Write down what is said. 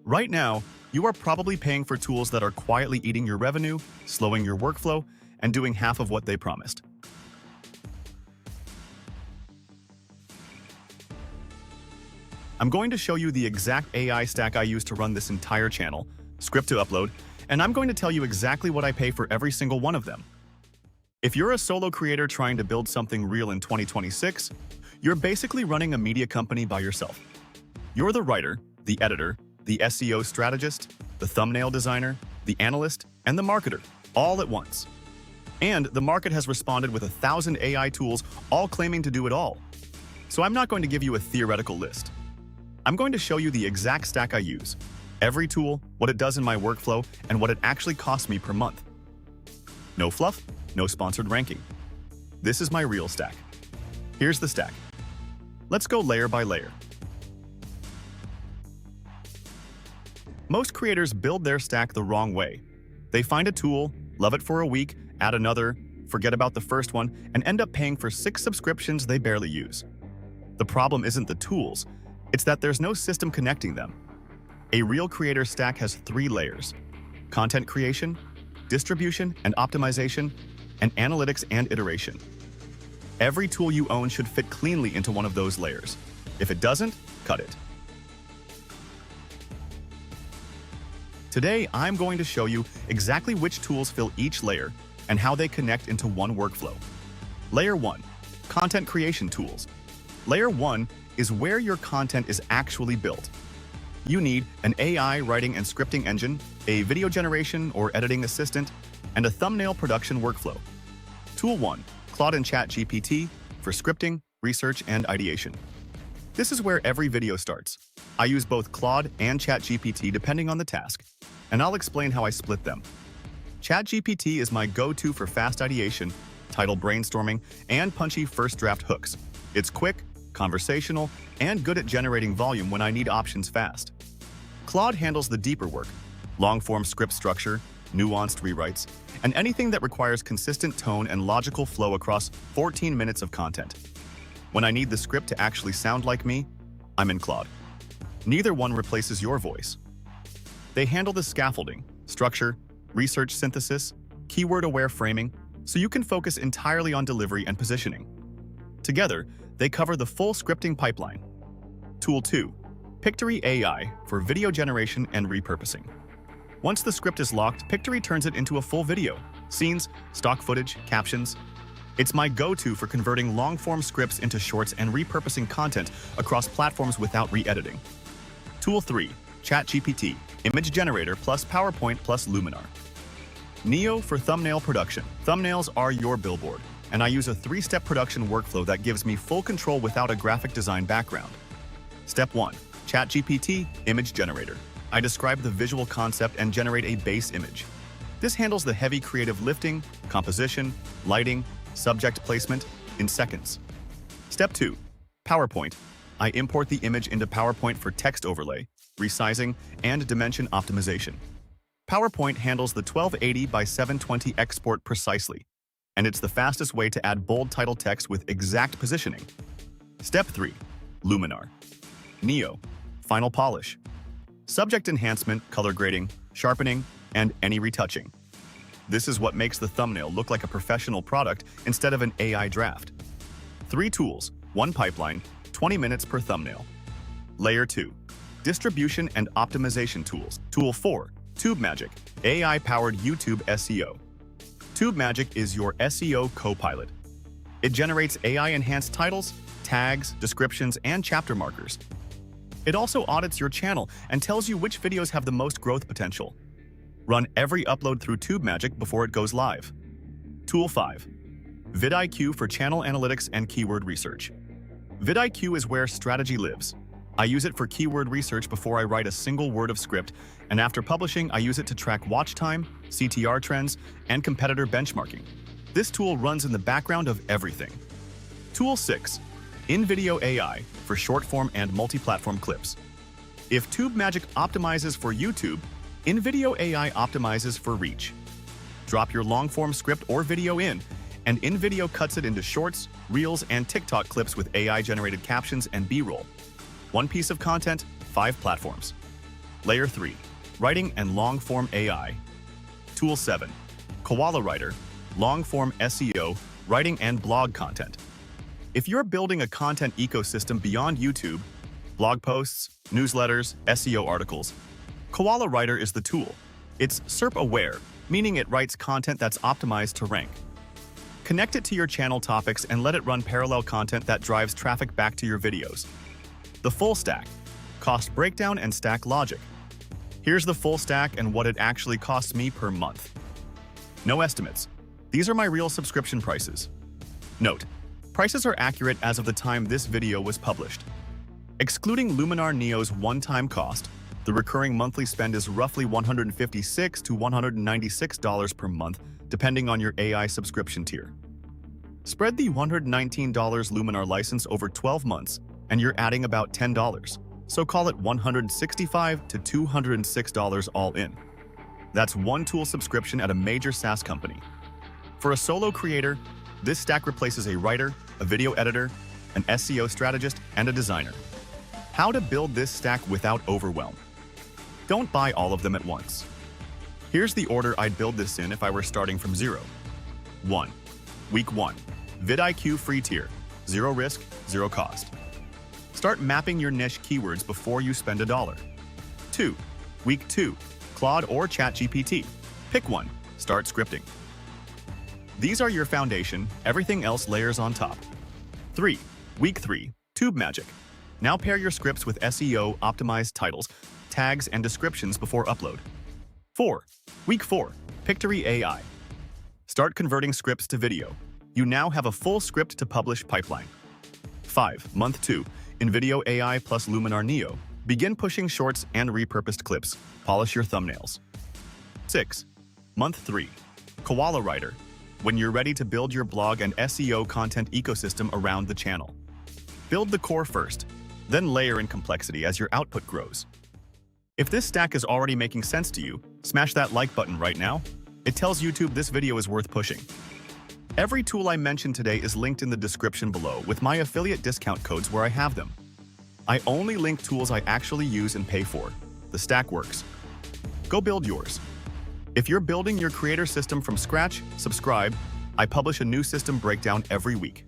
Right now, you are probably paying for tools that are quietly eating your revenue, slowing your workflow, and doing half of what they promised. I'm going to show you the exact AI stack I use to run this entire channel, script to upload, and I'm going to tell you exactly what I pay for every single one of them. If you're a solo creator trying to build something real in 2026, you're basically running a media company by yourself. You're the writer, the editor, the SEO strategist, the thumbnail designer, the analyst, and the marketer, all at once. And the market has responded with 1,000 AI tools, all claiming to do it all. So I'm not going to give you a theoretical list. I'm going to show you the exact stack I use, every tool, what it does in my workflow, and what it actually costs me per month. No fluff, no sponsored ranking. This is my real stack. Here's the stack. Let's go layer by layer. Most creators build their stack the wrong way. They find a tool, love it for a week, add another, forget about the first one, and end up paying for 6 subscriptions they barely use. The problem isn't the tools, it's that there's no system connecting them. A real creator stack has 3 layers: content creation, distribution and optimization, and analytics and iteration. Every tool you own should fit cleanly into one of those layers. If it doesn't, cut it. Today, I'm going to show you exactly which tools fill each layer and how they connect into one workflow. Layer 1. Content creation tools. Layer 1 is where your content is actually built. You need an AI writing and scripting engine, a video generation or editing assistant, and a thumbnail production workflow. Tool 1. Claude and ChatGPT for scripting, research, and ideation. This is where every video starts. I use both Claude and ChatGPT depending on the task, and I'll explain how I split them. ChatGPT is my go-to for fast ideation, title brainstorming, and punchy first draft hooks. It's quick, conversational, and good at generating volume when I need options fast. Claude handles the deeper work, long-form script structure, nuanced rewrites, and anything that requires consistent tone and logical flow across 14 minutes of content. When I need the script to actually sound like me, I'm in Claude. Neither one replaces your voice. They handle the scaffolding, structure, research synthesis, keyword-aware framing, so you can focus entirely on delivery and positioning. Together, they cover the full scripting pipeline. Tool 2. Pictory AI for video generation and repurposing. Once the script is locked, Pictory turns it into a full video. Scenes, stock footage, captions. It's my go-to for converting long-form scripts into shorts and repurposing content across platforms without re-editing. Tool 3. ChatGPT, image generator plus PowerPoint plus Luminar. Neo for thumbnail production. Thumbnails are your billboard, and I use a 3-step production workflow that gives me full control without a graphic design background. Step 1. ChatGPT, image generator. I describe the visual concept and generate a base image. This handles the heavy creative lifting, composition, lighting, subject placement in seconds. Step 2. PowerPoint. I import the image into PowerPoint for text overlay, resizing, and dimension optimization. PowerPoint handles the 1280 by 720 export precisely, and it's the fastest way to add bold title text with exact positioning. Step 3. Luminar. Neo. Final polish. Subject enhancement, color grading, sharpening, and any retouching. This is what makes the thumbnail look like a professional product instead of an AI draft. 3 tools, 1 pipeline, 20 minutes per thumbnail. Layer 2. Distribution and optimization tools. Tool 4. TubeMagic, AI-powered YouTube SEO. TubeMagic is your SEO co-pilot. It generates AI-enhanced titles, tags, descriptions, and chapter markers. It also audits your channel and tells you which videos have the most growth potential. Run every upload through TubeMagic before it goes live. Tool 5. VidIQ for channel analytics and keyword research. VidIQ is where strategy lives. I use it for keyword research before I write a single word of script, and after publishing, I use it to track watch time, CTR trends, and competitor benchmarking. This tool runs in the background of everything. Tool 6. InVideo AI for short-form and multi-platform clips. If TubeMagic optimizes for YouTube, InVideo AI optimizes for reach. Drop your long-form script or video in, and InVideo cuts it into shorts, reels, and TikTok clips with AI-generated captions and B-roll. 1 piece of content, 5 platforms. Layer 3, Writing and Long-Form AI. Tool 7, KoalaWriter, Long-Form SEO, Writing and Blog Content. If you're building a content ecosystem beyond YouTube, blog posts, newsletters, SEO articles, KoalaWriter is the tool. It's SERP-aware, meaning it writes content that's optimized to rank. Connect it to your channel topics and let it run parallel content that drives traffic back to your videos. The full stack, cost breakdown and stack logic. Here's the full stack and what it actually costs me per month. No estimates. These are my real subscription prices. Note, prices are accurate as of the time this video was published. Excluding Luminar Neo's one-time cost, the recurring monthly spend is roughly $156 to $196 per month, depending on your AI subscription tier. Spread the $119 Luminar license over 12 months, and you're adding about $10, so call it $165 to $206 all in. That's one tool subscription at a major SaaS company. For a solo creator, this stack replaces a writer, a video editor, an SEO strategist, and a designer. How to build this stack without overwhelm. Don't buy all of them at once. Here's the order I'd build this in if I were starting from 0. 1. Week 1. VidIQ free tier. 0 risk, 0 cost. Start mapping your niche keywords before you spend $1. 2. Week 2. Claude or ChatGPT. Pick one. Start scripting. These are your foundation, everything else layers on top. 3. Week 3. TubeMagic. Now pair your scripts with SEO optimized titles, tags, and descriptions before upload. 4. Week 4. Pictory AI. Start converting scripts to video. You now have a full script to publish pipeline. 5. Month 2. InVideo AI plus Luminar Neo. Begin pushing shorts and repurposed clips. Polish your thumbnails. 6. Month 3. KoalaWriter. When you're ready to build your blog and SEO content ecosystem around the channel. Build the core first, then layer in complexity as your output grows. If this stack is already making sense to you, smash that like button right now. It tells YouTube this video is worth pushing. Every tool I mentioned today is linked in the description below with my affiliate discount codes where I have them. I only link tools I actually use and pay for. The stack works. Go build yours. If you're building your creator system from scratch, subscribe. I publish a new system breakdown every week.